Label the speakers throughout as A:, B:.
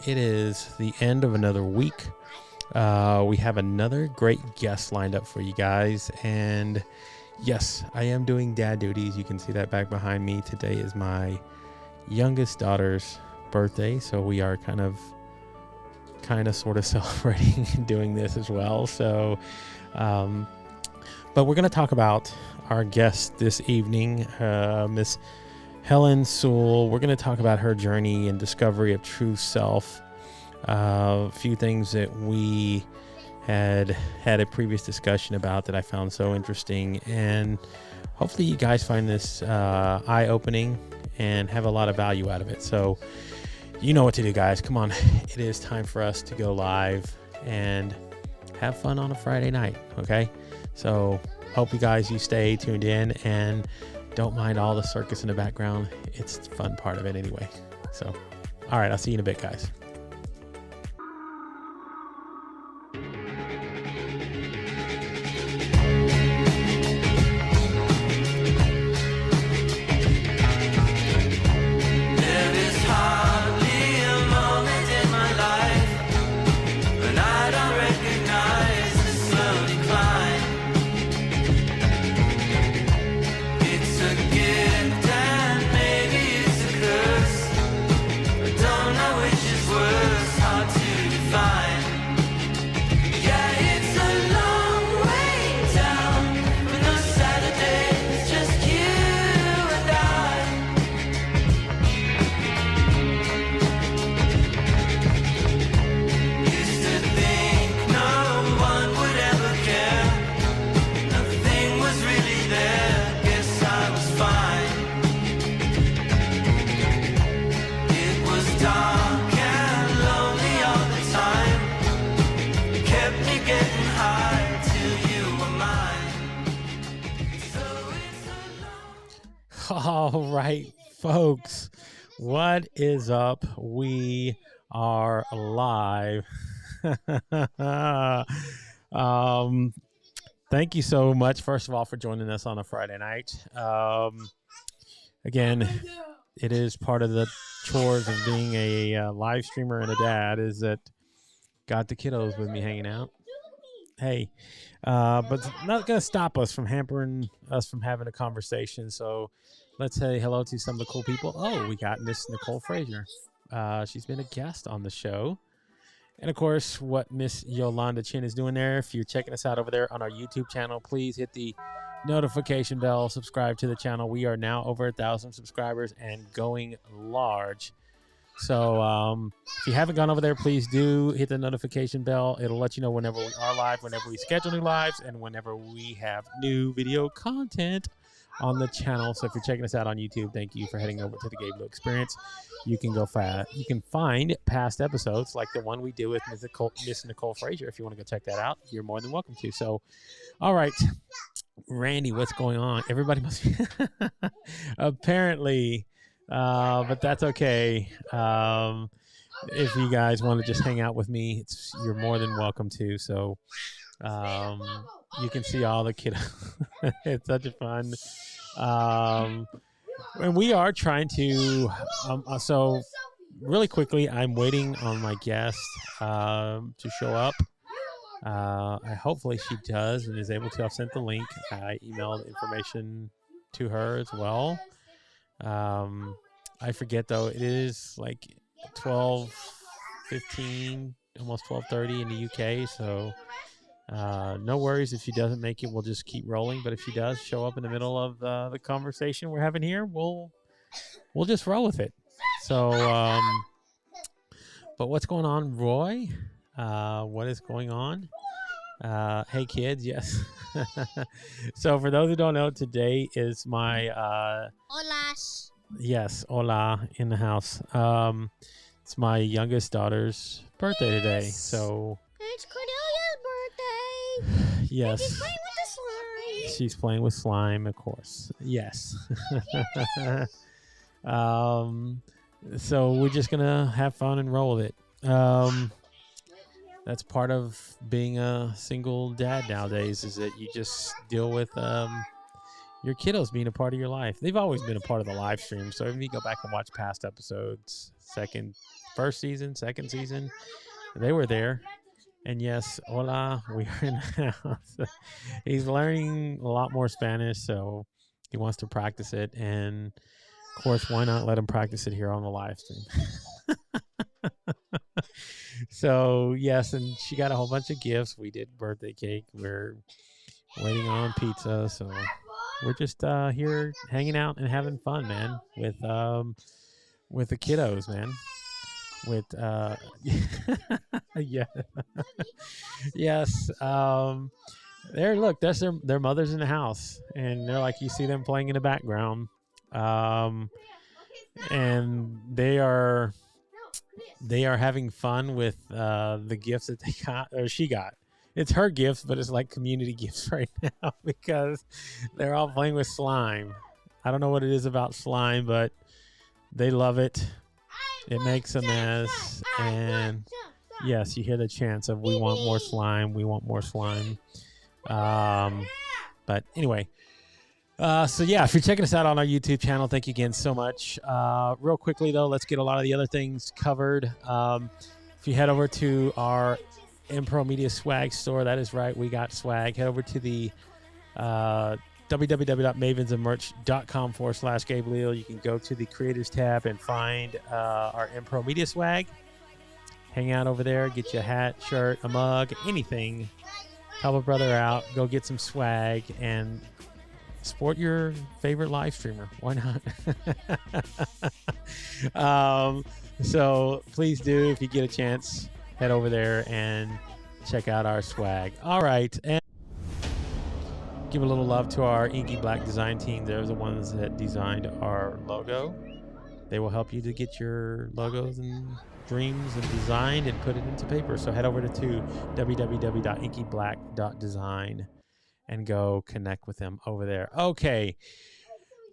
A: It is the end of another week. We have another great guest lined up for you guys. And yes, I am doing dad duties. You can see that back behind me. Today is my youngest daughter's birthday. So we are kind of sort of celebrating and doing this as well. So, but we're going to talk about our guest this evening, Miss Helene Sewell. We're going to talk about her journey and discovery of true self. A few things that we had a previous discussion about that I found so interesting, and hopefully you guys find this eye-opening and have a lot of value out of it. So you know what to do, guys. Come on. It is time for us to go live and have fun on a Friday night. Okay. So hope you stay tuned in and don't mind all the circus in the background. It's the fun part of it anyway. So, all right. I'll see you in a bit, guys. All right, folks, what is up? We are live. Thank you so much, first of all, for joining us on a Friday night. Again, it is part of the chores of being a live streamer and a dad is that got the kiddos with me hanging out. Hey, but it's not going to stop us from hampering us from having a conversation. So let's say hello to some of the cool people. Oh, we got Miss Nicole Frazier. She's been a guest on the show. And, of course, what Miss Yolanda Chin is doing there. If you're checking us out over there on our YouTube channel, please hit the notification bell, subscribe to the channel. We are now over 1,000 subscribers and going large. So if you haven't gone over there, please do hit the notification bell. It'll let you know whenever we are live, whenever we schedule new lives, and whenever we have new video content on the channel. So if you're checking us out on YouTube, thank you for heading over to the Gabe Blue Experience. You can you can find past episodes like the one we did with Miss Nicole Frazier. If you want to go check that out, you're more than welcome to. So, all right, Randy, what's going on? Everybody must be apparently. But that's okay. If you guys want to just hang out with me, you're more than welcome to. So, you can see all the kiddos. It's such a fun. And we are trying to, so really quickly, I'm waiting on my guest, to show up. Hopefully she does and is able to. I've sent the link. I emailed information to her as well. I forget though, it is like 12:15, almost 12:30 in the UK. So, no worries if she doesn't make it. We'll just keep rolling. But if she does show up in the middle of the conversation we're having here, we'll just roll with it. So, but what's going on, Roy? What is going on? Hey kids, yes. So for those who don't know, today is my
B: Hola.
A: Yes, hola in the house. It's my youngest daughter's birthday today. So
B: It's Cordelia's birthday.
A: yes.
B: She's playing with the slime.
A: She's playing with slime, of course. Yes. So we're just gonna have fun and roll with it. That's part of being a single dad nowadays, is that you just deal with your kiddos being a part of your life. They've always been a part of the live stream. So if you go back and watch past episodes, second, first season, second season. They were there. And yes, hola, we are in the house. He's learning a lot more Spanish, so he wants to practice it. And of course, why not let him practice it here on the live stream? So yes, and she got a whole bunch of gifts. We did birthday cake. We're waiting on pizza, so we're just here hanging out and having fun, man, with the kiddos, man. With yeah, yes. There, look, that's their mothers in the house, and they're like, you see them playing in the background, and they are having fun with the gifts that they got or she got. It's her gifts, but it's like community gifts right now because they're all playing with slime. I don't know what it is about slime, but they love it. It makes a mess, and yes, you hear the chants of "We want more slime. We want more slime." But anyway, so yeah, if you're checking us out on our YouTube channel, thank you again so much. Real quickly though, let's get a lot of the other things covered. If you head over to our Impro Media swag store, that is right, we got swag. Head over to the www.mavensandmerch.com/Gabriel. You can go to the creators tab and find our Impro Media swag. Hang out over there, get you a hat, shirt, a mug, anything. Help a brother out. Go get some swag and support your favorite live streamer. Why not? So please do, if you get a chance, head over there and check out our swag. All right. And give a little love to our Inky Black design team. They're the ones that designed our logo. They will help you to get your logos and dreams and designed and put it into paper. So head over to www.inkyblack.design and go connect with them over there. Okay,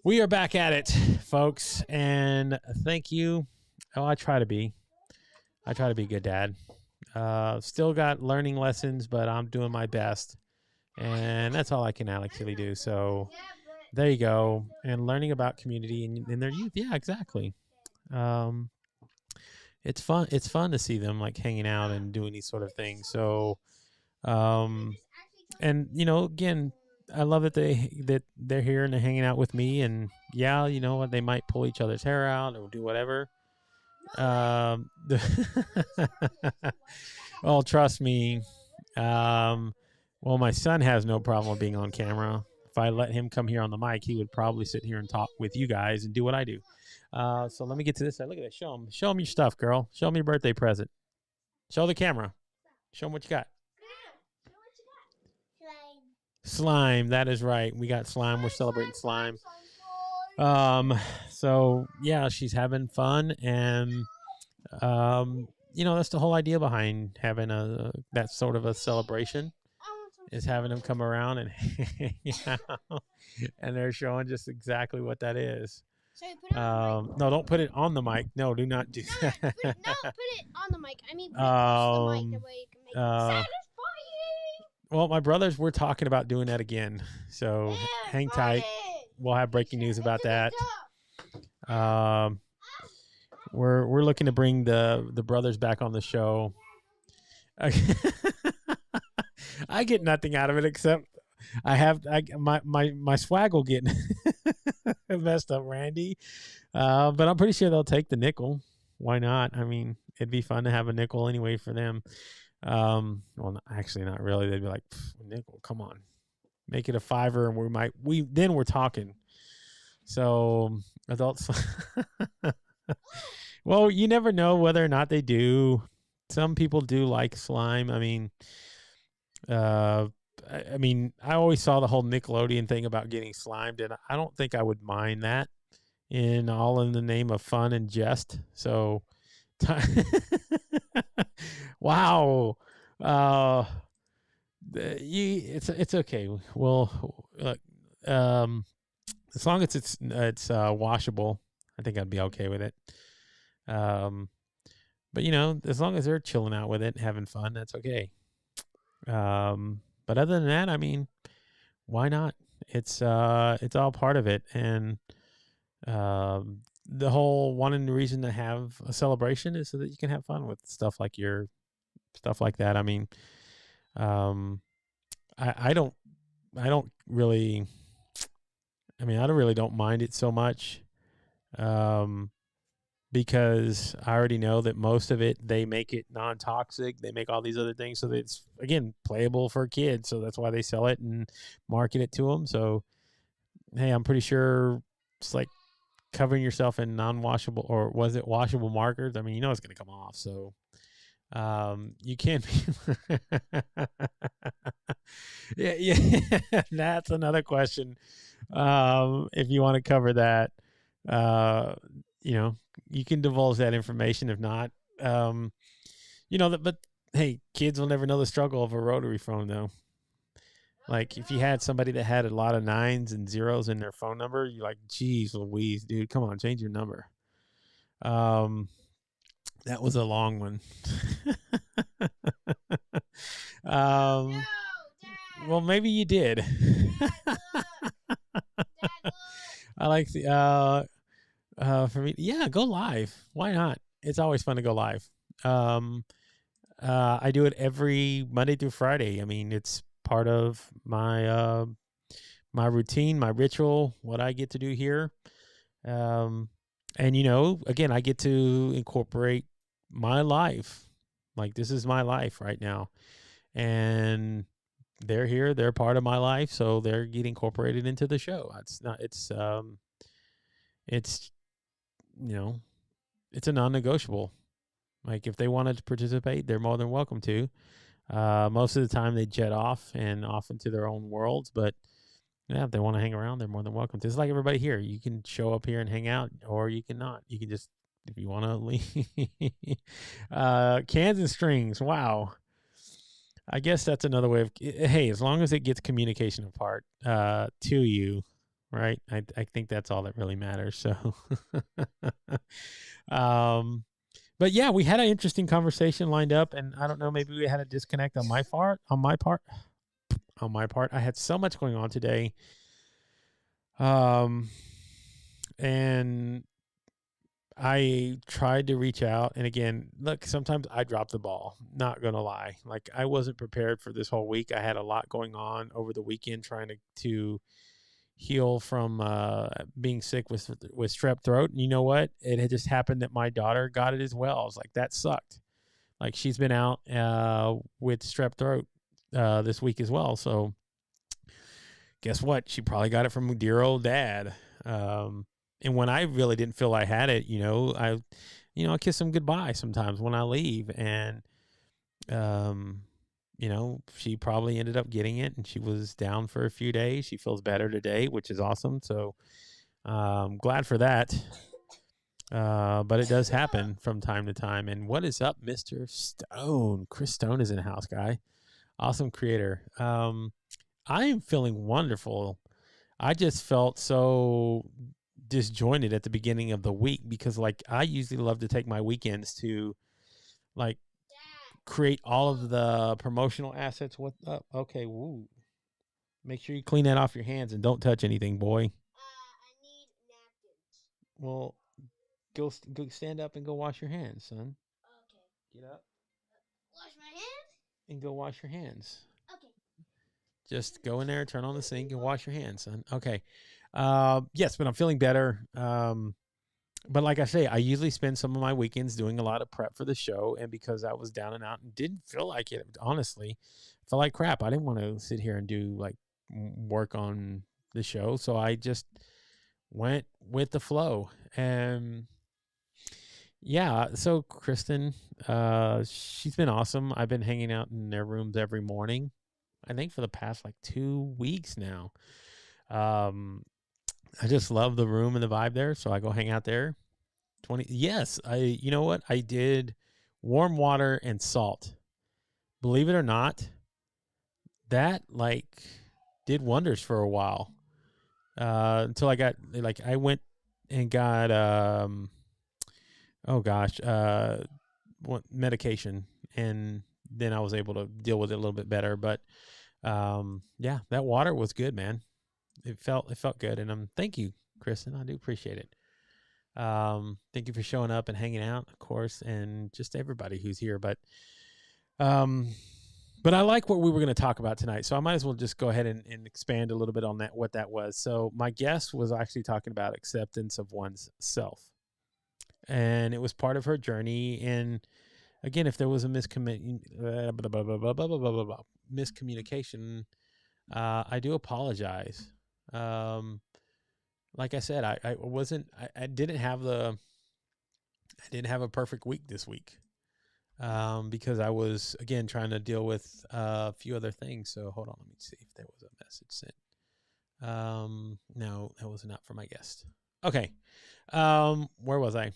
A: we are back at it, folks, and thank you. Oh, I try to be a good dad. Still got learning lessons, but I'm doing my best, and that's all I can actually do. So there you go. And learning about community and their youth. Yeah, exactly. It's fun. It's fun to see them like hanging out and doing these sort of things. So, and you know, again, I love that they're here and they're hanging out with me. And yeah, you know what, they might pull each other's hair out or do whatever. Well, trust me. Well, my son has no problem being on camera. If I let him come here on the mic, he would probably sit here and talk with you guys and do what I do. So let me get to this side. Look at that. Show him your stuff, girl. Show him your birthday present. Show the camera. Show him what you got. Slime. That is right. We got slime. We're celebrating slime. So yeah, she's having fun, and you know, that's the whole idea behind having that sort of a celebration, is having them come around and and they're showing just exactly what that is.
B: So put it on the mic.
A: No, don't put it on the mic. No, do not do that.
B: Put it on the mic. I mean, put it close to the mic. The way you can make it satisfying.
A: Well, my brothers, we're talking about doing that again. So hang tight. We'll have breaking news about that. We're looking to bring the brothers back on the show. I get nothing out of it except my swag will get messed up, Randy. But I'm pretty sure they'll take the nickel. Why not? I mean, it'd be fun to have a nickel anyway for them. Well, actually, not really. They'd be like, nickel, come on, make it a $5, and then we're talking. So adults, well, you never know whether or not they do. Some people do like slime. I mean, I always saw the whole Nickelodeon thing about getting slimed, and I don't think I would mind that, in the name of fun and jest. So, wow, it's okay. Well, as long as it's washable, I think I'd be okay with it. But you know, as long as they're chilling out with it and having fun, that's okay. But other than that, I mean, why not? It's all part of it. And the whole one reason to have a celebration is so that you can have fun with stuff like that. I mean, um, I don't really. I mean, I don't really don't mind it so much. Because I already know that most of it, they make it non-toxic. They make all these other things so that it's, again, playable for kids. So that's why they sell it and market it to them. So, hey, I'm pretty sure it's like covering yourself in non-washable, or was it washable markers? I mean, it's going to come off. So you can't be. Yeah. That's another question. If you want to cover that, uh, you can divulge that information. If not, but hey, kids will never know the struggle of a rotary phone, though. Like, if you had somebody that had a lot of 9s and 0s in their phone number, you're like, geez Louise, dude, come on, change your number. That was a long one.
B: No, Dad.
A: Well, maybe you did.
B: Dad, look. Dad, look.
A: I like the for me, yeah, go live. Why not? It's always fun to go live. I do it every Monday through Friday. I mean, it's part of my my routine, my ritual, what I get to do here. And again, I get to incorporate my life. Like, this is my life right now. And they're here, they're part of my life, so they're getting incorporated into the show. It's it's a non-negotiable. Like, if they wanted to participate, they're more than welcome to. Most of the time they jet off into their own worlds, but yeah, if they want to hang around, they're more than welcome to. It's like everybody here. You can show up here and hang out, or you can not. You can just, if you want to leave. Cans and strings. Wow. I guess that's another way of, hey, as long as it gets communication apart to you, right? I think that's all that really matters. So, but yeah, we had an interesting conversation lined up, and I don't know, maybe we had a disconnect on my part. I had so much going on today. And I tried to reach out, and again, look, sometimes I drop the ball, not going to lie. Like, I wasn't prepared for this whole week. I had a lot going on over the weekend trying to heal from being sick with strep throat. And you know what? It had just happened that my daughter got it as well. I was like, that sucked. Like, she's been out with strep throat this week as well. So guess what? She probably got it from dear old dad. And when I really didn't feel I had it, I kiss him goodbye sometimes when I leave. And, she probably ended up getting it, and she was down for a few days. She feels better today, which is awesome. So, glad for that. But it does happen from time to time. And what is up, Mr. Stone? Chris Stone is in the house, guy. Awesome creator. I am feeling wonderful. I just felt so disjointed at the beginning of the week because, like, I usually love to take my weekends to, like, create all of the promotional assets. What up? Okay, woo. Make sure you clean that off your hands and don't touch anything, boy.
B: I need napkins.
A: Well, go stand up and go wash your hands, son.
B: Okay.
A: Get up.
B: Wash my hands?
A: And go wash your hands.
B: Okay.
A: Just go in there, turn on the sink, and wash your hands, son. Okay. Yes, but I'm feeling better. But like I say, I usually spend some of my weekends doing a lot of prep for the show. And because I was down and out and didn't feel like it, honestly, felt like crap. I didn't want to sit here and do like work on the show. So I just went with the flow. And yeah, so Kristen, she's been awesome. I've been hanging out in their rooms every morning, I think for the past like 2 weeks now. I just love the room and the vibe there, so I go hang out there. Yes, you know what? I did warm water and salt. Believe it or not, that like did wonders for a while. Until I went and got medication, and then I was able to deal with it a little bit better. But yeah, that water was good, man. It felt good, and thank you, Kristen. I do appreciate it. Thank you for showing up and hanging out, of course, and just everybody who's here. But I like what we were going to talk about tonight, so I might as well just go ahead and expand a little bit on that, what that was. So my guest was actually talking about acceptance of one's self, and it was part of her journey. And again, if there was a miscommunication, I do apologize. Like I said, I wasn't, I didn't have a perfect week this week. Because I was, again, trying to deal with a few other things. So hold on, let me see if there was a message sent. No, that was not for my guest. Okay. Where was I?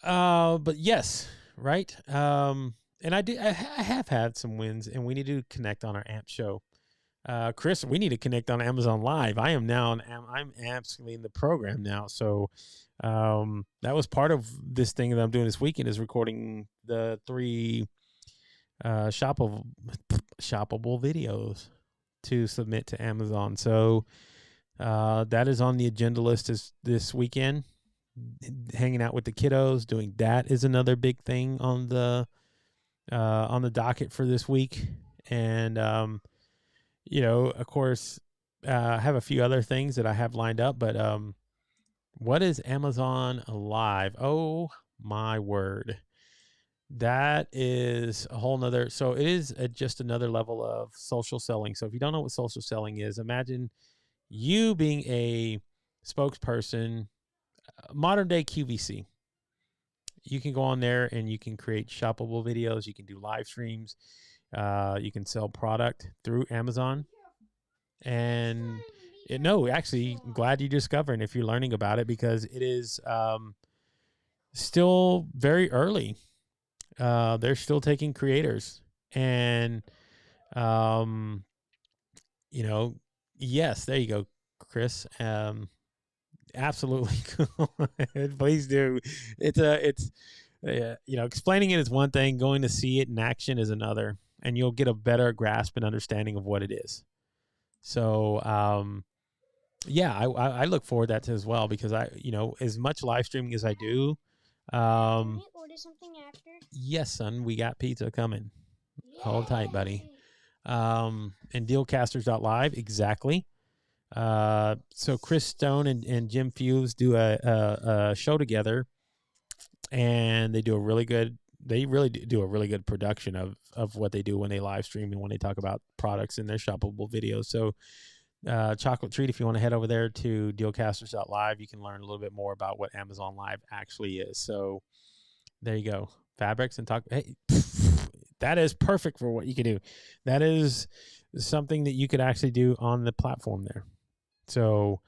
A: But yes, right. And I have had some wins, and we need to connect on our AMP show. Chris, we need to connect on Amazon Live. I'm absolutely in the program now. So that was part of this thing that I'm doing this weekend, is recording the 3 shoppable videos to submit to Amazon. So that is on the agenda list this weekend. Hanging out with the kiddos, doing that is another big thing on the docket for this week. And of course, I have a few other things that I have lined up, but what is Amazon Live? Oh my word. That is a whole nother. So it is just another level of social selling. So if you don't know what social selling is, imagine you being a spokesperson, modern day QVC. You can go on there and you can create shoppable videos. You can do live streams. You can sell product through Amazon. And actually, glad you're discovering, if you're learning about it, because it is still very early. They're still taking creators, and yes, there you go, Chris. Absolutely. Please do. Explaining it is one thing, going to see it in action is another, and you'll get a better grasp and understanding of what it is. So, I look forward to that as well, because as much live streaming as I do.
B: Can I order something after?
A: Yes, son, we got pizza coming. Yay. Hold tight, buddy. And dealcasters.live, exactly. So Chris Stone and Jim Fuse do a show together, and they do a really good. They really do a really good production of what they do when they live stream and when they talk about products in their shoppable videos. So, chocolate treat, if you want to head over there to dealcasters.live, you can learn a little bit more about what Amazon Live actually is. So there you go. Fabrics and talk. Hey, that is perfect for what you can do. That is something that you could actually do on the platform there. So,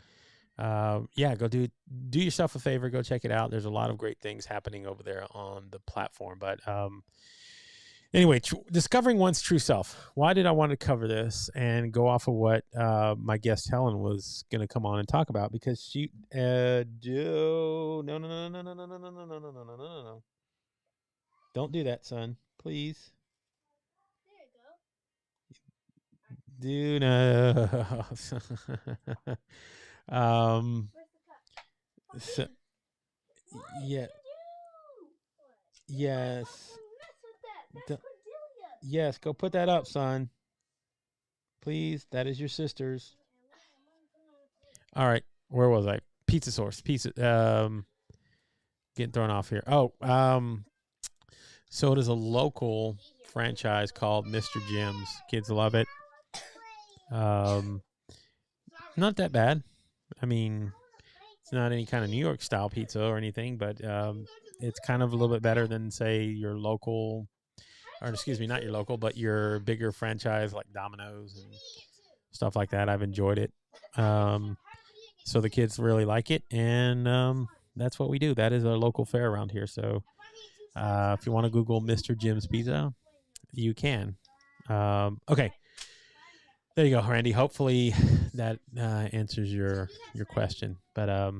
A: go do yourself a favor. Go check it out. There's a lot of great things happening over there on the platform. But anyway, discovering one's true self. Why did I want to cover this and go off of what my guest Helen was going to come on and talk about? Because she no. Don't do that, son. Please. There you go. Do no. So, yeah. Yes. Yes, go put that up, son. Please, that is your sister's. All right, where was I? Pizza Source. Getting thrown off here. So it is a local franchise called Mr. Jim's. Kids love it. Not that bad. I mean, it's not any kind of New York style pizza or anything, but it's kind of a little bit better than, say, your local, or excuse me, not your local, but your bigger franchise like Domino's and stuff like that. I've enjoyed it. So the kids really like it, and that's what we do. That is our local fare around here. So if you want to Google Mr. Jim's Pizza, you can. Okay. There you go, Randy. Hopefully that answers your question. But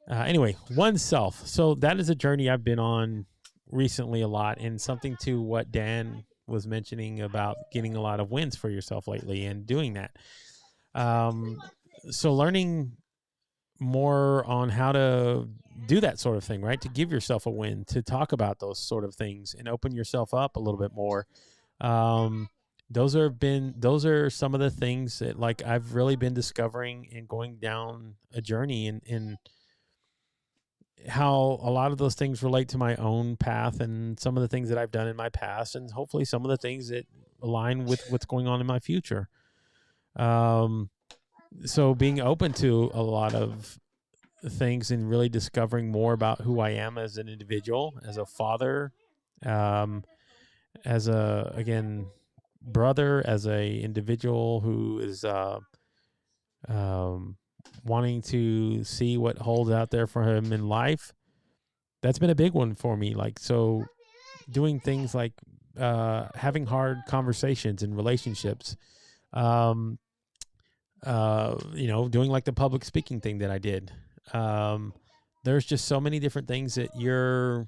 A: anyway, oneself. So that is a journey I've been on recently a lot, and something to what Dan was mentioning about getting a lot of wins for yourself lately and doing that. So learning more on how to do that sort of thing, right? To give yourself a win, to talk about those sort of things and open yourself up a little bit more. Those are some of the things that like I've really been discovering and going down a journey in how a lot of those things relate to my own path and some of the things that I've done in my past, and hopefully some of the things that align with what's going on in my future. So being open to a lot of things and really discovering more about who I am as an individual, as a father, as a, again, brother, as a individual who is wanting to see what holds out there for him in life. That's been a big one for me. Like, so doing things like having hard conversations in relationships, doing like the public speaking thing that I did. There's just so many different things that well,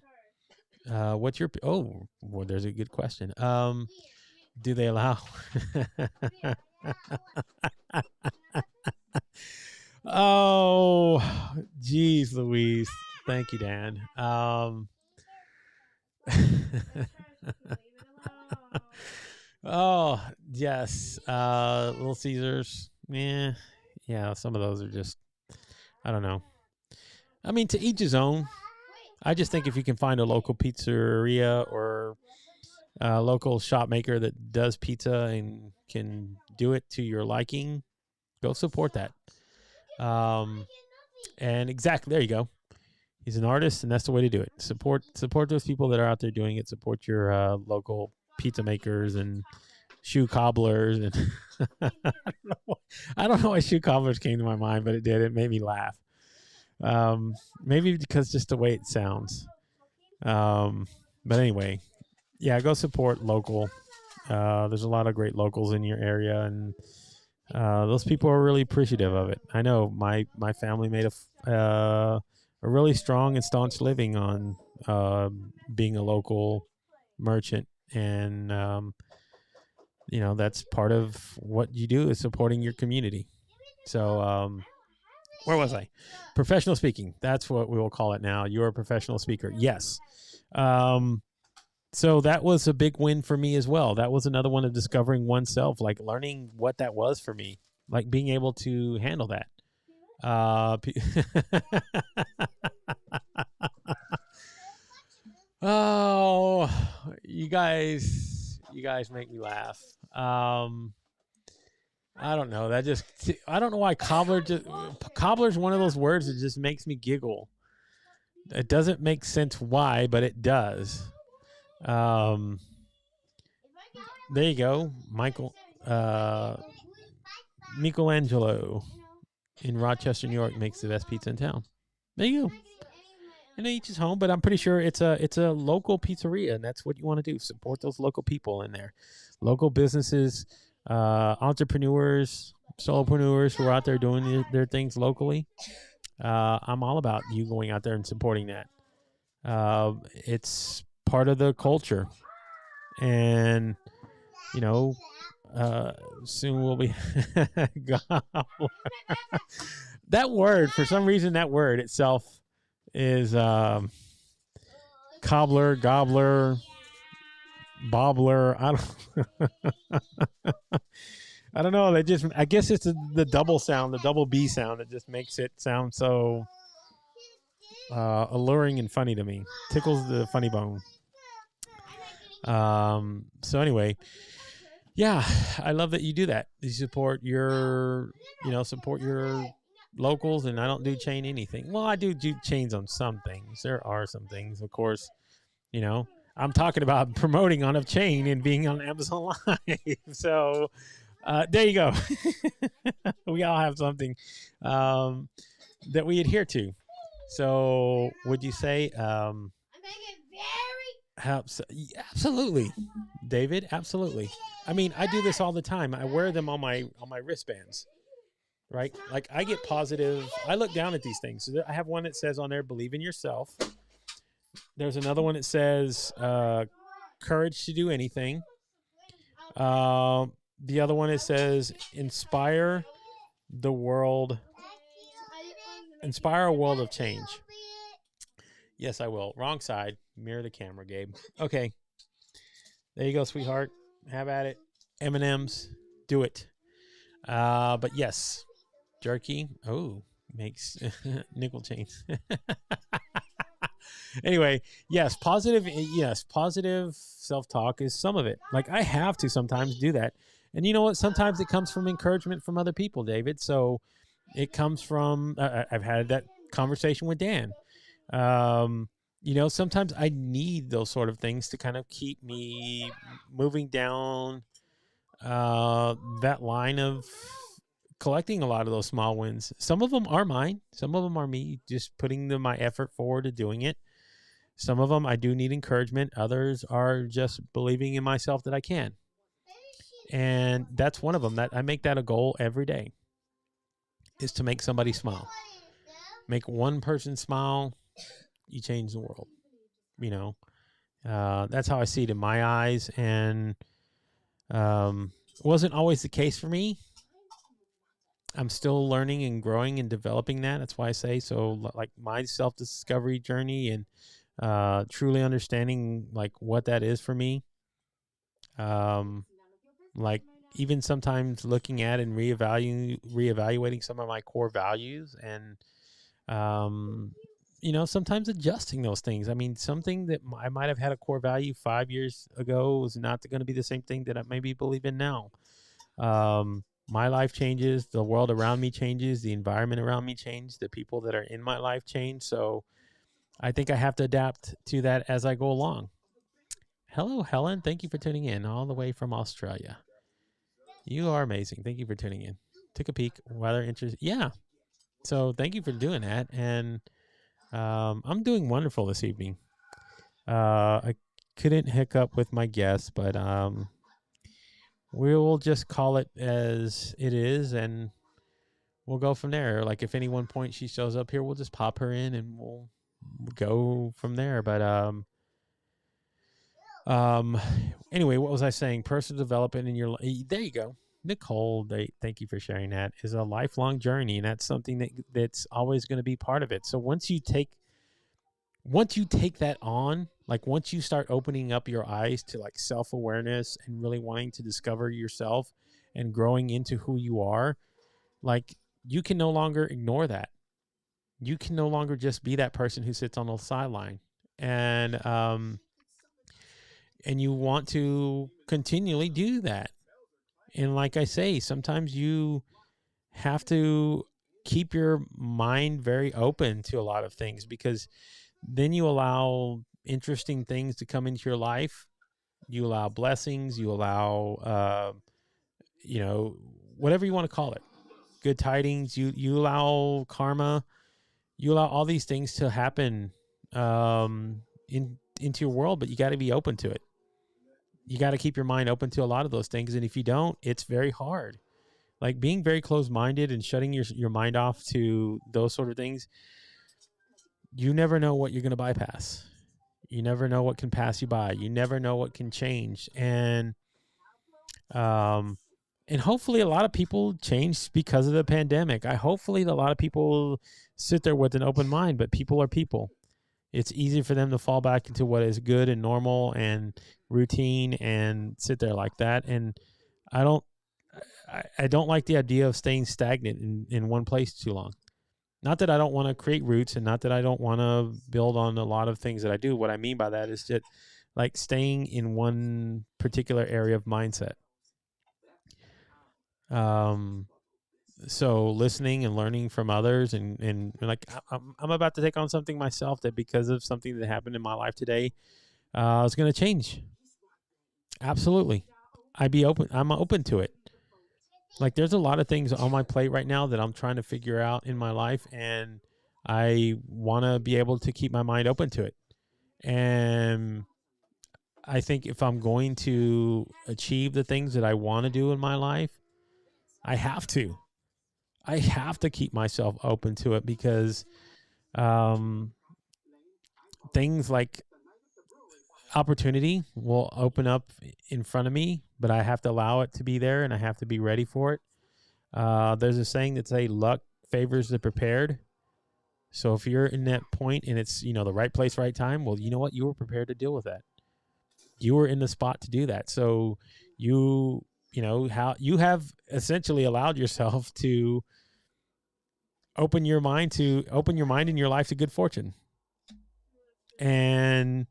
A: there's a good question. Do they allow? Oh, geez, Louise. Thank you, Dan. Oh, yes. Little Caesars. Yeah, some of those are just, I don't know. I mean, to each his own. I just think if you can find a local pizzeria or a local shop maker that does pizza and can do it to your liking, go support that. And exactly, there you go. He's an artist, and that's the way to do it. Support those people that are out there doing it. Support your local pizza makers and shoe cobblers. And I don't know why shoe cobblers came to my mind, but it did. It made me laugh. Maybe because just the way it sounds. But anyway, yeah, go support local. There's a lot of great locals in your area, and those people are really appreciative of it. I know my family made a really strong and staunch living on being a local merchant, and that's part of what you do is supporting your community. So where was I? Professional speaking. That's what we will call it now. You're a professional speaker. Yes. So that was a big win for me as well. That was another one of discovering oneself, like learning what that was for me, like being able to handle that. Oh, you guys make me laugh. I don't know. I don't know why cobbler's one of those words that just makes me giggle. It doesn't make sense why, but it does. There you go. Michelangelo in Rochester, New York makes the best pizza in town. There you go. And each is home, but I'm pretty sure it's a local pizzeria, and that's what you want to do. Support those local people in there. Local businesses, entrepreneurs, solopreneurs who are out there doing their things locally. I'm all about you going out there and supporting that. It's part of the culture, and soon we'll be that word, for some reason, that word itself is cobbler, gobbler, bobbler. I don't know. I guess it's the double sound, the double B sound. It just makes it sound so alluring and funny to me. Tickles the funny bone. So anyway, yeah, I love that you do that. You support your locals, and I don't do chain anything. Well, I do chains on some things. There are some things, of course, I'm talking about promoting on a chain and being on Amazon Live. So there you go. We all have something that we adhere to. So would you say absolutely, David, absolutely. I mean, I do this all the time. I wear them on my wristbands, right? Like I get positive. I look down at these things. So I have one that says on there, believe in yourself. There's another one that says courage to do anything. The other one, it says inspire the world. Inspire a world of change. Yes, I will. Wrong side. Mirror the camera, Gabe. Okay. There you go, sweetheart. Have at it. M&M's. Do it. But yes, jerky. Oh, makes nickel chains. Anyway, yes, positive. Yes, positive self-talk is some of it. Like I have to sometimes do that. And you know what? Sometimes it comes from encouragement from other people, David. So it comes from, I've had that conversation with Dan. Sometimes I need those sort of things to kind of keep me moving down that line of collecting a lot of those small wins. Some of them are mine. Some of them are me just putting my effort forward to doing it. Some of them I do need encouragement. Others are just believing in myself that I can. And that's one of them. That I make that a goal every day, is to make somebody smile. Make one person smile, you change the world. That's how I see it in my eyes. And it wasn't always the case for me. I'm still learning and growing and developing that. That's why I say so. Like my self-discovery journey and truly understanding like what that is for me. Like even sometimes looking at and reevaluating some of my core values and sometimes adjusting those things. I mean, something that I might have had a core value 5 years ago is not going to be the same thing that I maybe believe in now. My life changes, the world around me changes, the environment around me changes, the people that are in my life change. So I think I have to adapt to that as I go along. Hello, Helen. Thank you for tuning in all the way from Australia. You are amazing. Thank you for tuning in. Took a peek. Rather interesting. Yeah. So thank you for doing that. And I'm doing wonderful this evening. I couldn't hiccup with my guest, but we will just call it as it is, and we'll go from there. Like if any one point she shows up here, we'll just pop her in and we'll go from there. But anyway, what was I saying? Personal development in your there you go. Nicole, thank you for sharing that. Is a lifelong journey, and that's something that's always going to be part of it. So once you take that on, like once you start opening up your eyes to like self-awareness and really wanting to discover yourself and growing into who you are, like you can no longer ignore that. You can no longer just be that person who sits on the sideline. And you want to continually do that. And like I say, sometimes you have to keep your mind very open to a lot of things, because then you allow interesting things to come into your life. You allow blessings. You allow, whatever you want to call it, good tidings. You allow karma. You allow all these things to happen into your world, but you got to be open to it. You got to keep your mind open to a lot of those things. And if you don't, it's very hard. Like being very closed-minded and shutting your mind off to those sort of things, you never know what you're going to bypass. You never know what can pass you by. You never know what can change. And hopefully a lot of people change because of the pandemic. Hopefully a lot of people sit there with an open mind, but people are people. It's easy for them to fall back into what is good and normal and routine and sit there like that. And I don't like the idea of staying stagnant in one place too long. Not that I don't want to create roots, and not that I don't want to build on a lot of things that I do. What I mean by that is that like staying in one particular area of mindset. So listening and learning from others and like I'm about to take on something myself that because of something that happened in my life today, is going to change. Absolutely. I'm open to it. Like there's a lot of things on my plate right now that I'm trying to figure out in my life, and I want to be able to keep my mind open to it. And I think if I'm going to achieve the things that I want to do in my life, I have to keep myself open to it, because things like opportunity will open up in front of me, but I have to allow it to be there, and I have to be ready for it. There's a saying that say luck favors the prepared. So if you're in that point and it's, the right place, right time, well, you know what? You were prepared to deal with that. You were in the spot to do that. So how you have essentially allowed yourself to open your mind in your life to good fortune. And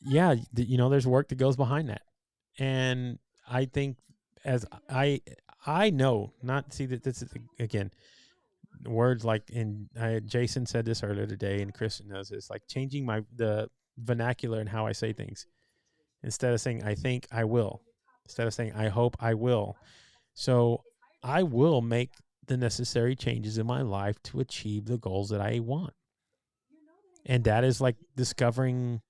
A: yeah, there's work that goes behind that. And I think as I know, not see that this is, again, words like, Jason said this earlier today, and Christian knows this, like changing the vernacular and how I say things. Instead of saying I think, I will. Instead of saying I hope, I will. So I will make the necessary changes in my life to achieve the goals that I want. And that is like discovering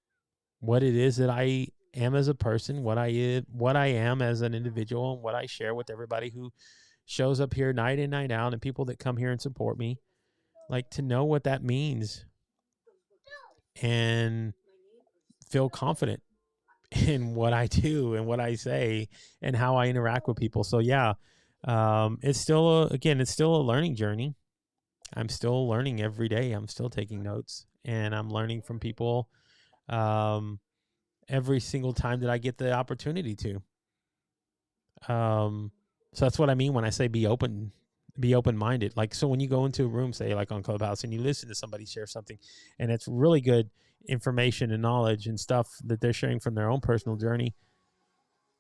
A: what it is that I am as a person, what I am as an individual, and what I share with everybody who shows up here night in, night out, and people that come here and support me. Like, to know what that means and feel confident in what I do and what I say and how I interact with people. So yeah, it's still a learning journey. I'm still learning every day. I'm still taking notes, and I'm learning from people every single time that I get the opportunity to. So that's what I mean when I say be open-minded. Like, so when you go into a room, say like on Clubhouse, and you listen to somebody share something, and it's really good information and knowledge and stuff that they're sharing from their own personal journey,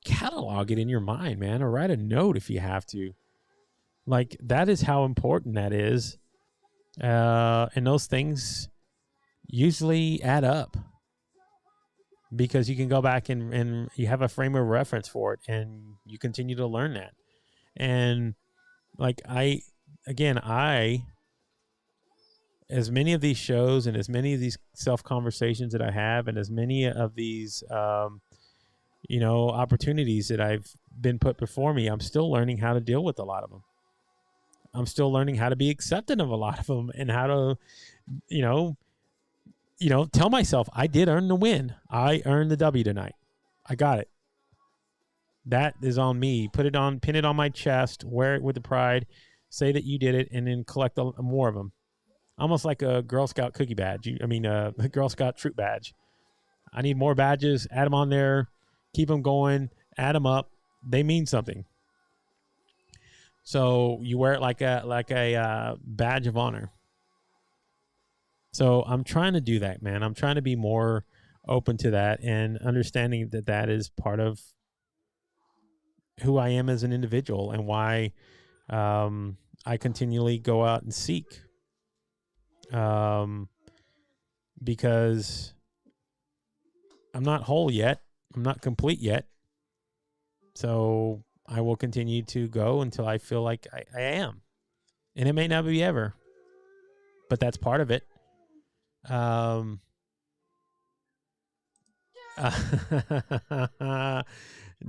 A: catalog it in your mind, man, or write a note if you have to. Like, that is how important that is. And those things usually add up, because you can go back and you have a frame of reference for it, and you continue to learn that. And like, as many of these shows and as many of these self conversations that I have, and as many of these, opportunities that I've been put before me, I'm still learning how to deal with a lot of them. I'm still learning how to be accepting of a lot of them, and how to, tell myself I did earn the win. I earned the W tonight. I got it. That is on me. Pin it on my chest, wear it with the pride, say that you did it, and then collect more of them. Almost like a Girl Scout cookie badge. A Girl Scout troop badge. I need more badges. Add them on there. Keep them going. Add them up. They mean something. So you wear it like a badge of honor. So I'm trying to do that, man. I'm trying to be more open to that, and understanding that that is part of who I am as an individual, and why I continually go out and seek. Because I'm not whole yet. I'm not complete yet. So I will continue to go until I feel like I am. And it may not be ever, but that's part of it.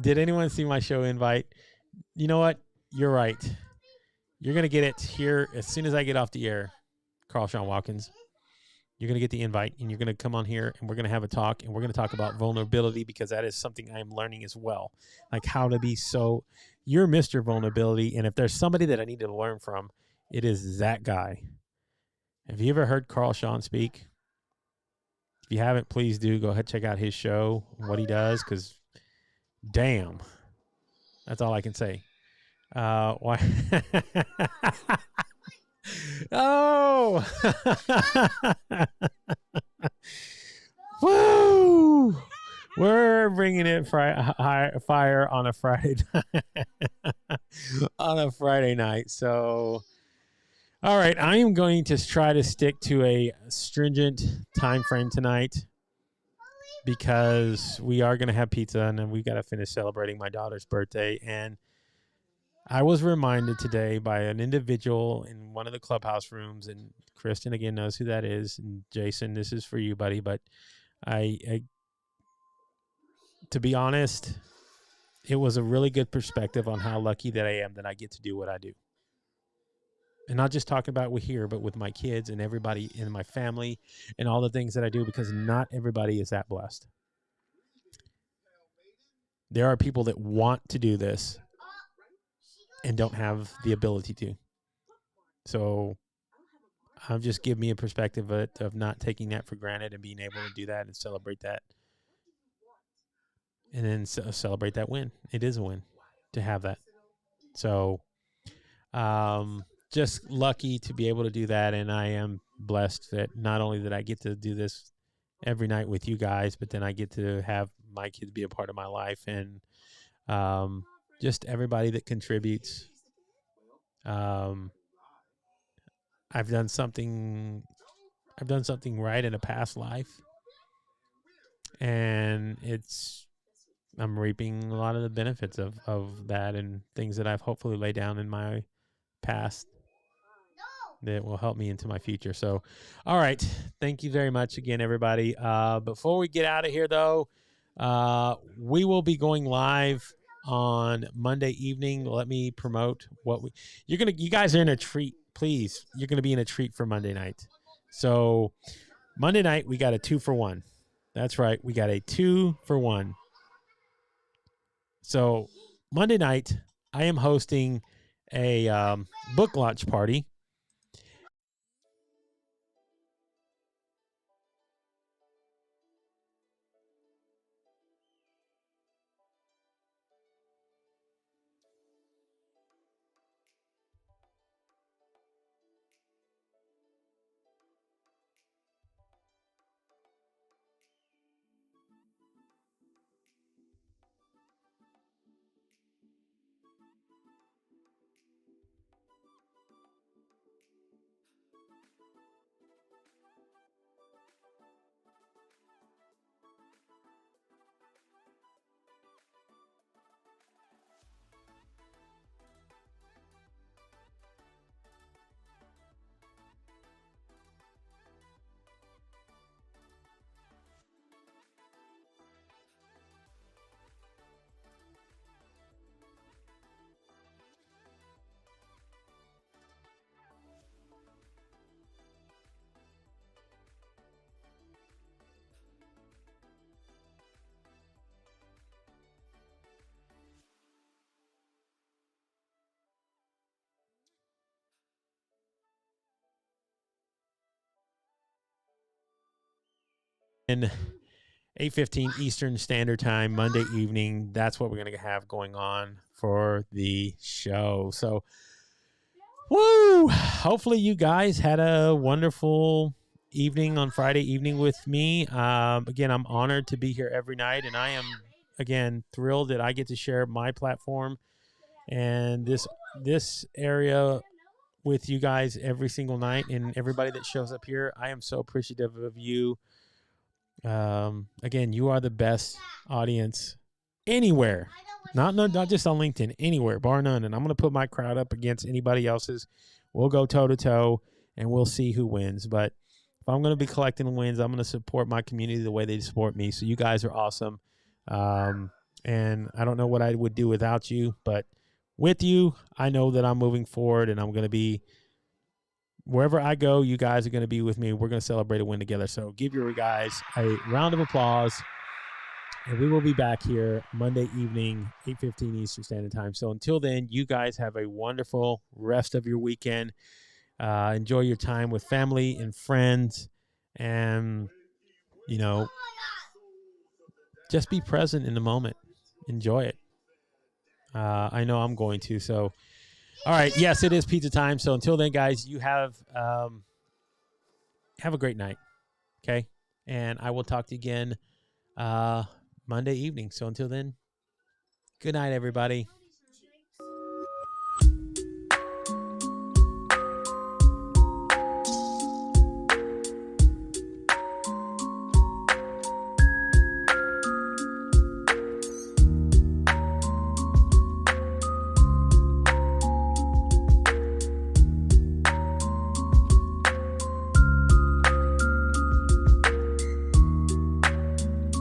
A: Did anyone see my show invite? You know what? You're right. You're going to get it here as soon as I get off the air, Carl Sean Watkins. You're going to get the invite, and you're going to come on here, and we're going to have a talk, and we're going to talk about vulnerability, because that is something I am learning as well. Like, how to be you're Mr. Vulnerability. And if there's somebody that I need to learn from, it is that guy. Have you ever heard Carl Sean speak? If you haven't, please do go ahead, check out his show, what he does, because damn, that's all I can say. Why? Oh, woo! We're bringing it fire on a Friday on a Friday night. So, all right, I am going to try to stick to a stringent time frame tonight, because we are going to have pizza, and then we got to finish celebrating my daughter's birthday. And I was reminded today by an individual in one of the Clubhouse rooms, and Kristen again knows who that is, and Jason, this is for you, buddy. But I to be honest, it was a really good perspective on how lucky that I am that I get to do what I do. And not just talking about with here, but with my kids and everybody in my family and all the things that I do, because not everybody is that blessed. There are people that want to do this and don't have the ability to. So just give me a perspective of not taking that for granted and being able to do that and celebrate that. And then celebrate that win. It is a win to have that. So just lucky to be able to do that. And I am blessed that not only that I get to do this every night with you guys, but then I get to have my kids be a part of my life, and just everybody that contributes. I've done something right in a past life, and I'm reaping a lot of the benefits of that and things that I've hopefully laid down in my past that will help me into my future. So, all right. Thank you very much again, everybody. Before we get out of here, though, we will be going live on Monday evening. Let me promote you guys are in a treat. Please, you're going to be in a treat for Monday night. So Monday night, we got a 2-for-1. That's right. We got a 2-for-1. So Monday night, I am hosting a book launch party. And 8:15 Eastern Standard Time, Monday evening. That's what we're going to have going on for the show. So, woo! Hopefully, you guys had a wonderful evening on Friday evening with me. Again, I'm honored to be here every night, and I am, again, thrilled that I get to share my platform and this area with you guys every single night, and everybody that shows up here. I am so appreciative of you. Again, you are the best audience anywhere, not just on LinkedIn, anywhere, bar none. And I'm going to put my crowd up against anybody else's. We'll go toe to toe, and we'll see who wins. But if I'm going to be collecting wins, I'm going to support my community the way they support me. So you guys are awesome. And I don't know what I would do without you, but with you, I know that I'm moving forward, and I'm going to be wherever I go, you guys are going to be with me. We're going to celebrate a win together. So give your guys a round of applause. And we will be back here Monday evening, 8:15 Eastern Standard Time. So until then, you guys have a wonderful rest of your weekend. Enjoy your time with family and friends. And, just be present in the moment. Enjoy it. I know I'm going to. So, all right. Yes, it is pizza time. So until then, guys, you have a great night. Okay. And I will talk to you again Monday evening. So until then, good night, everybody.